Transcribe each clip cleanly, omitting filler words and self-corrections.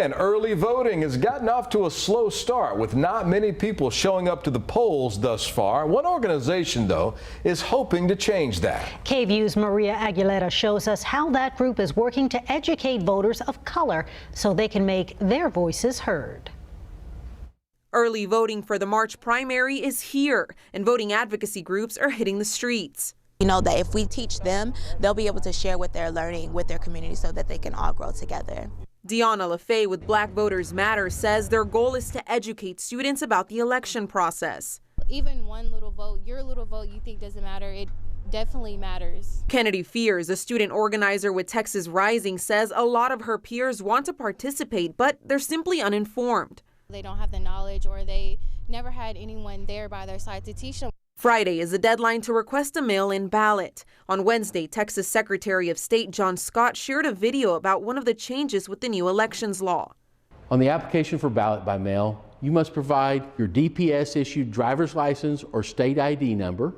And early voting has gotten off to a slow start with not many people showing up to the polls thus far. One organization, though, is hoping to change that. KVUE's Maria Aguilera shows us how that group is working to educate voters of color so they can make their voices heard. Early voting for the March primary is here, and voting advocacy groups are hitting the streets. You know that if we teach them, they'll be able to share what they're learning with their community so that they can all grow together. Deanna LaFay with Black Voters Matter says their goal is to educate students about the election process. Even one little vote, your little vote you think doesn't matter, it definitely matters. Kennedy Fears, a student organizer with Texas Rising, says a lot of her peers want to participate, but they're simply uninformed. They don't have the knowledge, or they never had anyone there by their side to teach them. Friday is the deadline to request a mail-in ballot. On Wednesday, Texas Secretary of State John Scott shared a video about one of the changes with the new elections law. On the application for ballot by mail, you must provide your DPS-issued driver's license or state ID number,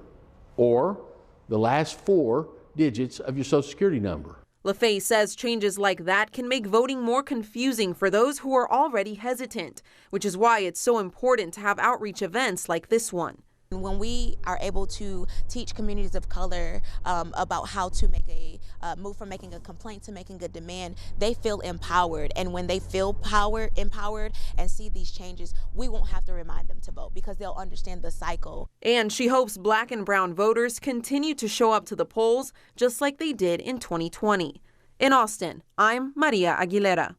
or the last 4 digits of your Social Security number. LaFay says changes like that can make voting more confusing for those who are already hesitant, which is why it's so important to have outreach events like this one. When we are able to teach communities of color about how to make a move from making a complaint to making a demand, they feel empowered. And when they feel empowered and see these changes, we won't have to remind them to vote because they'll understand the cycle. And she hopes Black and brown voters continue to show up to the polls just like they did in 2020. In Austin, I'm Maria Aguilera.